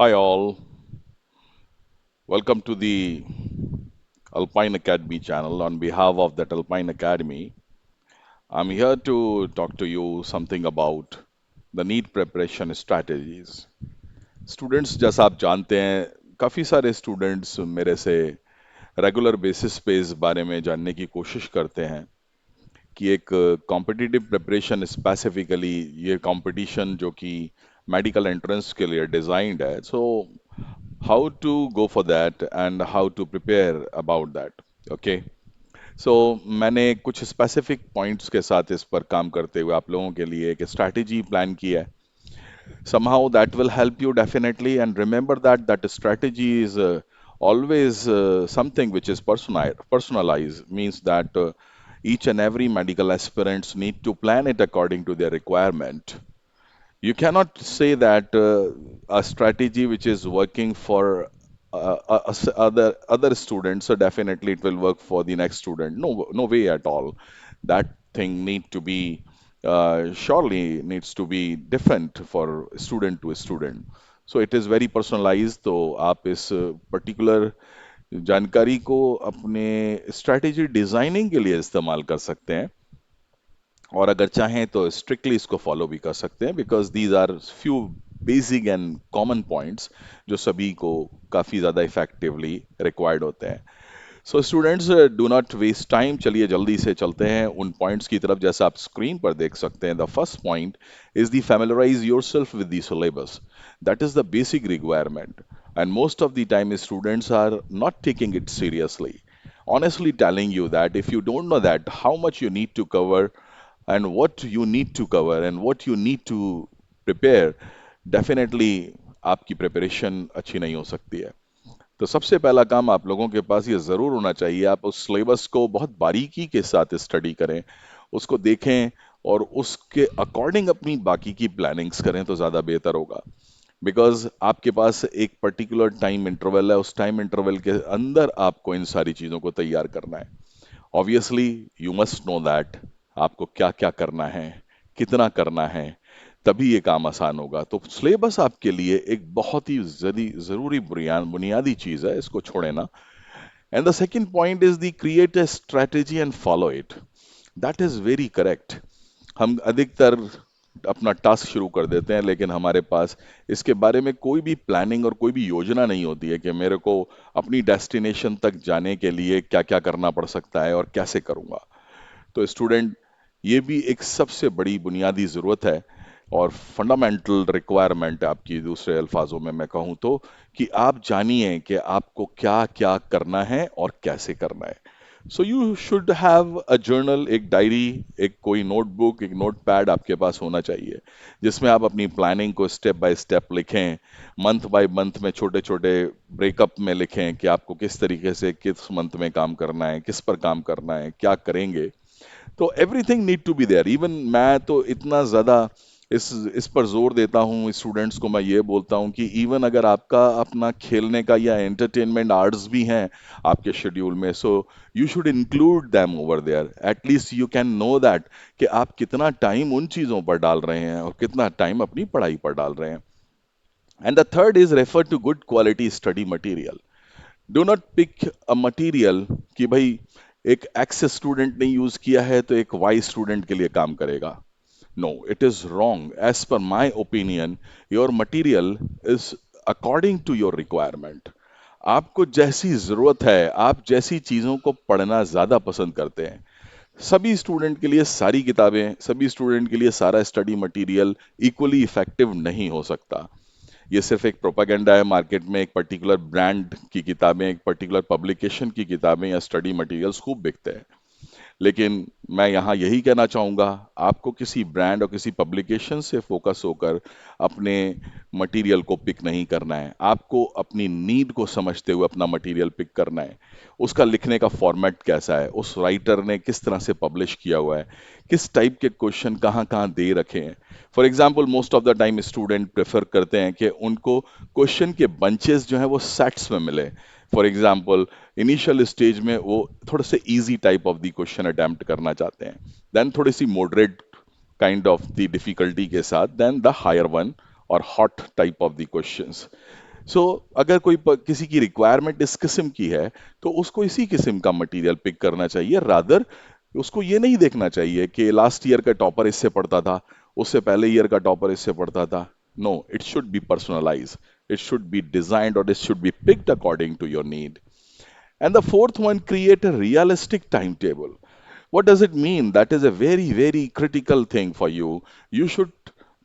Hi, all. Welcome to the Alpine Academy channel. On behalf of that Alpine Academy, I'm here to talk to you something about the NEET preparation strategies. Students जैसा आप जानते हैं काफ़ी सारे students मेरे से regular basis पे इस बारे में जानने की कोशिश करते हैं कि एक कॉम्पिटिटिव प्रिपरेशन स्पेसिफिकली ये कंपटीशन जो कि मेडिकल एंट्रेंस के लिए डिजाइंड है how to go for that and how to prepare about that. Okay. So मैंने कुछ स्पेसिफिक पॉइंट्स के साथ इस पर काम करते हुए आप लोगों के लिए एक स्ट्रैटेजी प्लान की है. Somehow that will help you definitely, and remember that strategy is always something which is personalized, means that each and every medical aspirants need to plan it according to their requirement. You cannot say that a strategy which is working for other students, so definitely it will work for the next student. No, no way at all. That thing need to be surely needs to be different for student to student. So it is very personalized. तो आप इस particular जानकारी को अपने strategy designing के लिए इस्तेमाल कर सकते हैं और अगर चाहें तो स्ट्रिक्टली इसको फॉलो भी कर सकते हैं because these are few basic and common points जो सभी को काफ़ी ज़्यादा इफेक्टिवली रिक्वायर्ड होते हैं. So students do not waste time. चलिए जल्दी से चलते हैं उन पॉइंट्स की तरफ जैसा आप स्क्रीन पर देख सकते हैं. The first point is the familiarise yourself with the syllabus. That is the basic requirement and most of the time students are not taking it seriously, honestly telling you that if you don't know that how much you need to cover and what you need to cover and what you need to prepare, definitely आपकी preparation अच्छी नहीं हो सकती है. तो सबसे पहला काम आप लोगों के पास ये जरूर होना चाहिए, आप उस सिलेबस को बहुत बारीकी के साथ स्टडी करें, उसको देखें और उसके अकॉर्डिंग अपनी बाकी की प्लानिंग्स करें तो ज्यादा बेहतर होगा. बिकॉज आपके पास एक पर्टिकुलर टाइम इंटरवल है, उस टाइम इंटरवल के अंदर आपको इन सारी चीजों को तैयार करना है. Obviously you must know that आपको क्या क्या करना है, कितना करना है, तभी ये काम आसान होगा. तो सिलेबस आपके लिए एक बहुत ही जरूरी बुनियादी चीज है, इसको छोड़े ना. And the second point is the create a strategy and follow it. That is very correct. हम अधिकतर अपना टास्क शुरू कर देते हैं लेकिन हमारे पास इसके बारे में कोई भी प्लानिंग और कोई भी योजना नहीं होती है कि मेरे को अपनी डेस्टिनेशन तक जाने के लिए क्या क्या करना पड़ सकता है और कैसे करूंगा. तो स्टूडेंट, ये भी एक सबसे बड़ी बुनियादी जरूरत है और फंडामेंटल रिक्वायरमेंट है आपकी, दूसरे अल्फाजों में मैं कहूँ तो, कि आप जानिए कि आपको क्या क्या करना है और कैसे करना है. सो you should have a journal, एक डायरी, एक कोई नोटबुक, एक नोटपैड आपके पास होना चाहिए जिसमें आप अपनी प्लानिंग को स्टेप बाय स्टेप लिखें. मंथ बाय मंथ में छोटे छोटे ब्रेकअप में लिखें कि आपको किस तरीके से किस मंथ में काम करना है, किस पर काम करना है, क्या करेंगे. तो everything need to be there. Even मैं तो इतना ज्यादा इस पर जोर देता हूँ स्टूडेंट्स को, मैं ये बोलता हूँ कि इवन अगर आपका अपना खेलने का या एंटरटेनमेंट आर्ट्स भी हैं आपके शेड्यूल में, so you should include them over there. At least you can know that कि आप कितना टाइम उन चीजों पर डाल रहे हैं और कितना टाइम अपनी पढ़ाई पर डाल रहे हैं. And the third is refer to good quality study material. Do not pick a material कि भाई एक एक्स स्टूडेंट ने यूज किया है तो एक वाई स्टूडेंट के लिए काम करेगा. No, it is wrong. As पर my opinion, your material is according to your requirement. आपको जैसी जरूरत है, आप जैसी चीजों को पढ़ना ज्यादा पसंद करते हैं, सभी स्टूडेंट के लिए सारी किताबें, सभी स्टूडेंट के लिए सारा स्टडी मटेरियल इक्वली इफेक्टिव नहीं हो सकता. ये सिर्फ एक प्रोपागेंडा है. मार्केट में एक पर्टिकुलर ब्रांड की किताबें, एक पर्टिकुलर पब्लिकेशन की किताबें या स्टडी मटेरियल्स खूब बिकते हैं. लेकिन मैं यहाँ यही कहना चाहूँगा, आपको किसी ब्रांड और किसी पब्लिकेशन से फोकस होकर अपने मटेरियल को पिक नहीं करना है. आपको अपनी नीड को समझते हुए अपना मटेरियल पिक करना है. उसका लिखने का फॉर्मेट कैसा है, उस राइटर ने किस तरह से पब्लिश किया हुआ है, किस टाइप के क्वेश्चन कहाँ कहाँ दे रखे हैं. For example most of the time student prefer करते हैं कि उनको क्वेश्चन के बंचेस जो है वो सेट्स में मिले. फॉर एग्जाम्पल इनिशियल स्टेज में वो थोड़े से easy type of the question attempt करना चाहते हैं, देन थोड़ी सी moderate kind of the difficulty के साथ, देन द हायर वन और hot type of the questions. So अगर किसी की रिक्वायरमेंट इस किस्म की है तो उसको इसी किस्म का मटेरियल पिक करना चाहिए। रादर उसको ये नहीं देखना चाहिए कि लास्ट ईयर का टॉपर इससे पढ़ता था, उससे पहले ईयर का टॉपर इससे पढ़ता था। No, it should be personalise, it should be designed और it should be picked according to your need. And the fourth one, create a realistic timetable. What does it mean? That is a very, very critical thing for you. You should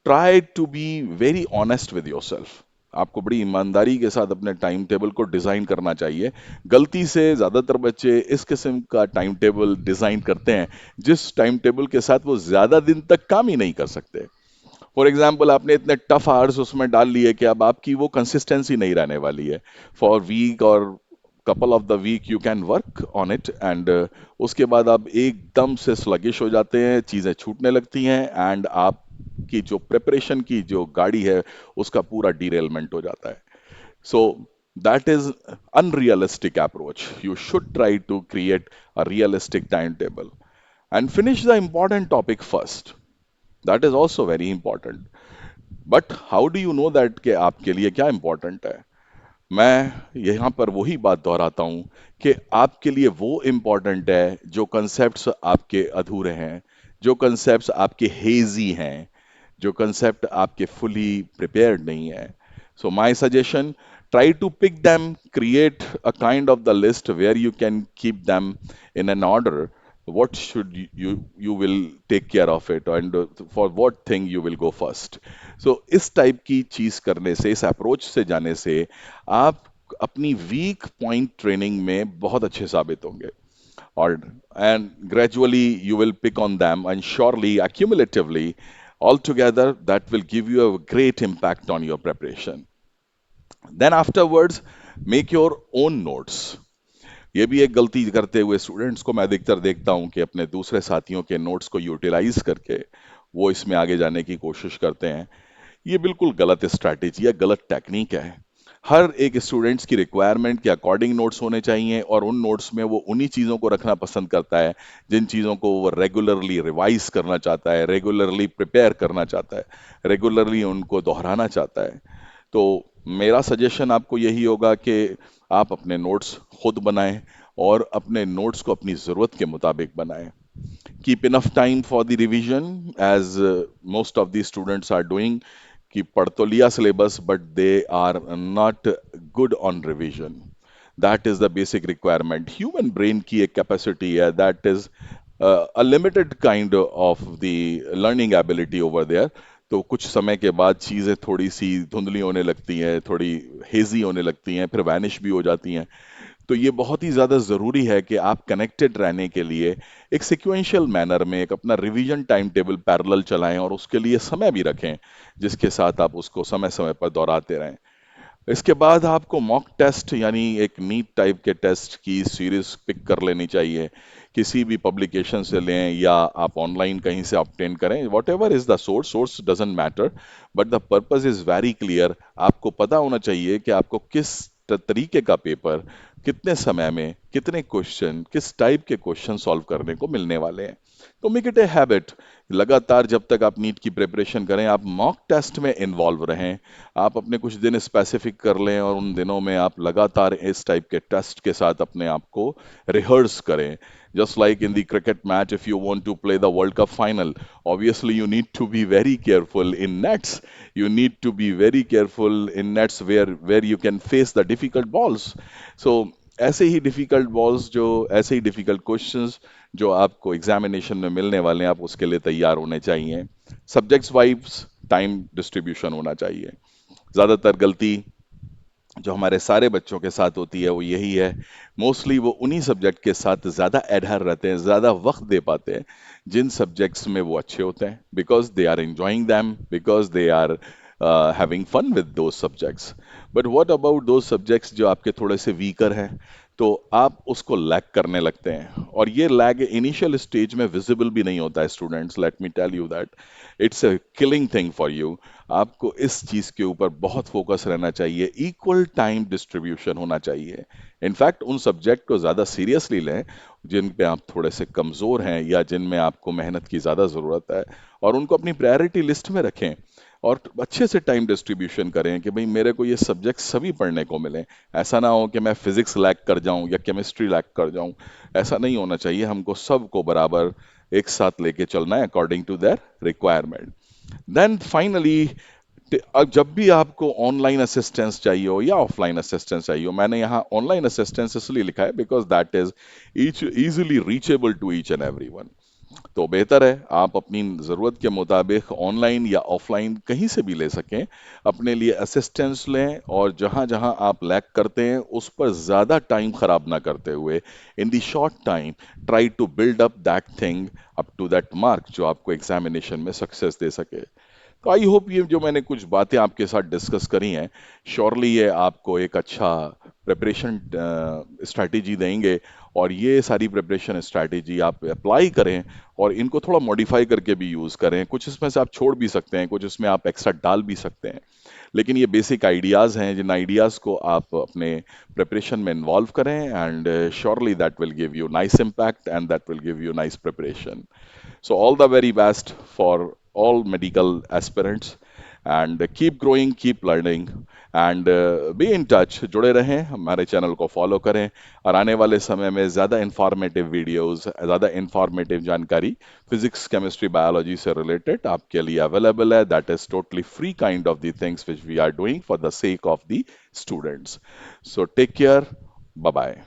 try to be very honest with yourself. आपको बड़ी ईमानदारी के साथ अपने time table को design करना चाहिए। गलती से ज्यादातर बच्चे इस किस्म का टाइम टेबल डिजाइन करते हैं जिस टाइम टेबल के साथ वो ज्यादा दिन तक काम ही नहीं कर सकते। फॉर एग्जाम्पल, आपने इतने टफ आवर्स उसमें डाल लिए कि अब आपकी वो कंसिस्टेंसी नहीं रहने वाली है। फॉर वीक और couple of the week you can work on it and उसके बाद आप एकदम से स्लगिश हो जाते हैं, चीजें छूटने लगती हैं एंड आपकी जो प्रिपरेशन की जो गाड़ी है उसका पूरा डिरेलमेंट हो जाता है। So that is unrealistic approach. You should try to create a realistic time table and finish the important topic first. That is also very important. But how do you know that कि आपके लिए क्या important है? मैं यहाँ पर वही बात दोहराता हूँ कि आपके लिए वो इम्पोर्टेंट है जो कंसेप्ट्स आपके अधूरे हैं, जो कंसेप्ट्स आपके हेजी हैं, जो कंसेप्ट आपके फुली प्रिपेयर्ड नहीं है। So my suggestion, try to pick them, create a kind of the list where you can keep them in an order. What should you will take care of it and for what thing you will go first. So इस type की चीज करने से, इस approach से जाने से आप अपनी वीक पॉइंट ट्रेनिंग में बहुत अच्छे साबित होंगे। और and gradually you will pick on them and surely accumulatively altogether that will give you a great impact on your preparation. Then afterwards make your own notes. ये भी एक गलती करते हुए स्टूडेंट्स को मैं अधिकतर देखता हूँ कि अपने दूसरे साथियों के नोट्स को यूटिलाइज करके वो इसमें आगे जाने की कोशिश करते हैं। ये बिल्कुल गलत स्ट्रैटेजी है, गलत टेक्निक है। हर एक स्टूडेंट्स की रिक्वायरमेंट के अकॉर्डिंग नोट्स होने चाहिए और उन नोट्स में वो उन्हीं चीज़ों को रखना पसंद करता है जिन चीज़ों को वो रेगुलरली रिवाइज करना चाहता है, रेगुलरली प्रिपेयर करना चाहता है, रेगुलरली उनको दोहराना चाहता है। तो मेरा सजेशन आपको यही होगा कि आप अपने नोट्स खुद बनाएं और अपने नोट्स को अपनी ज़रूरत के मुताबिक बनाएं। Keep enough time for the revision as most of the students are doing, कि पढ़ तो लिया syllabus but they are not good on revision. That is the basic requirement. Human brain की एक कैपेसिटी है, that is a limited kind of the learning ability over there. तो कुछ समय के बाद चीज़ें थोड़ी सी धुंधली होने लगती हैं, थोड़ी हेजी होने लगती हैं, फिर वैनिश भी हो जाती हैं। तो ये बहुत ही ज़्यादा ज़रूरी है कि आप कनेक्टेड रहने के लिए एक सिक्वेंशियल मैनर में एक अपना रिवीजन टाइम टेबल पैरेलल चलाएं और उसके लिए समय भी रखें जिसके साथ आप उसको समय समय पर दोहराते रहें। इसके बाद आपको मॉक टेस्ट यानी एक नीट टाइप के टेस्ट की सीरीज पिक कर लेनी चाहिए। किसी भी पब्लिकेशन से लें या आप ऑनलाइन कहीं से ऑब्टेन करें, what ever is the source, source doesn't matter, but the purpose is very clear. आपको पता होना चाहिए कि आपको किस तरीके का पेपर, कितने समय में, कितने क्वेश्चन, किस टाइप के क्वेश्चन सॉल्व करने को मिलने वाले हैं। तो मेक इट ए हैबिट। लगातार जब तक आप नीट की प्रिपरेशन करें, आप मॉक टेस्ट में इन्वॉल्व रहें। आप अपने कुछ दिन स्पेसिफिक कर लें और उन दिनों में आप लगातार इस टाइप के टेस्ट के साथ अपने आप को रिहर्स करें। Just like in the cricket match, if you want to play the world cup final, obviously you need to be very careful in nets. You need to be very careful in nets where you can face the difficult balls. So ऐसे ही difficult balls, जो ऐसे ही difficult questions जो आपको examination में मिलने वाले हैं, आप उसके लिए तैयार होने चाहिए। सब्जेक्ट्स वाइज टाइम डिस्ट्रीब्यूशन होना चाहिए। ज्यादातर गलती जो हमारे सारे बच्चों के साथ होती है वो यही है, मोस्टली वो उन्हीं सब्जेक्ट के साथ ज्यादा एडहर रहते हैं, ज्यादा वक्त दे पाते हैं जिन सब्जेक्ट्स में वो अच्छे होते हैं, because they are enjoying them, because they are having fun with those subjects. But what about those subjects जो आपके थोड़े से वीकर हैं, तो आप उसको लैग करने लगते हैं और ये लैग इनिशियल स्टेज में विजिबल भी नहीं होता है। Students, let me tell you that it's a killing thing for you. आपको इस चीज के ऊपर बहुत फोकस रहना चाहिए, इक्वल टाइम डिस्ट्रीब्यूशन होना चाहिए। इनफैक्ट उन सब्जेक्ट को ज्यादा सीरियसली लें जिन पे आप थोड़े से कमजोर हैं या जिनमें आपको मेहनत की ज्यादा जरूरत है, और उनको अपनी प्रायोरिटी लिस्ट में रखें। और अच्छे से टाइम डिस्ट्रीब्यूशन करें कि भाई मेरे को ये सब्जेक्ट सभी पढ़ने को मिले। ऐसा ना हो कि मैं फिजिक्स लैक कर जाऊं या केमिस्ट्री लैक कर जाऊं। ऐसा नहीं होना चाहिए, हमको सबको बराबर एक साथ लेके चलना है according to their requirement. Then finally, अब जब भी आपको ऑनलाइन असिस्टेंस चाहिए हो या ऑफलाइन असिस्टेंस चाहिए हो, मैंने यहाँ ऑनलाइन असिस्टेंस इसलिए लिखा है because that is each easily reachable to each and everyone. तो बेहतर है आप अपनी ज़रूरत के मुताबिक ऑनलाइन या ऑफलाइन कहीं से भी ले सकें, अपने लिए असिस्टेंस लें, और जहां जहां आप लैक करते हैं उस पर ज़्यादा टाइम खराब ना करते हुए, in the short time try to build up that thing up to that mark जो आपको एग्जामिनेशन में सक्सेस दे सके। तो आई होप ये जो मैंने कुछ बातें आपके साथ डिस्कस करी हैं, श्योरली ये आपको एक अच्छा प्रिपरेशन स्ट्रैटेजी देंगे। और ये सारी प्रिपरेशन स्ट्रैटेजी आप अप्लाई करें और इनको थोड़ा मॉडिफाई करके भी यूज़ करें। कुछ इसमें से आप छोड़ भी सकते हैं, कुछ इसमें आप एक्स्ट्रा डाल भी सकते हैं, लेकिन ये बेसिक आइडियाज़ हैं जिन आइडियाज़ को आप अपने प्रिपरेशन में इन्वॉल्व करें, and surely that will give you nice impact and that will give you nice preparation. So, all the very best for all medical aspirants, and keep growing, keep learning, and be in touch। जुड़े रहें, हमारे channel को follow करें, और आने वाले समय में ज़्यादा इंफॉर्मेटिव वीडियोस, ज़्यादा इंफॉर्मेटिव जानकारी फिजिक्स, केमिस्ट्री, बायोलॉजी से रिलेटेड आपके लिए अवेलेबल है। That is totally free kind of the things which we are doing for the sake of the students. So take care, bye bye.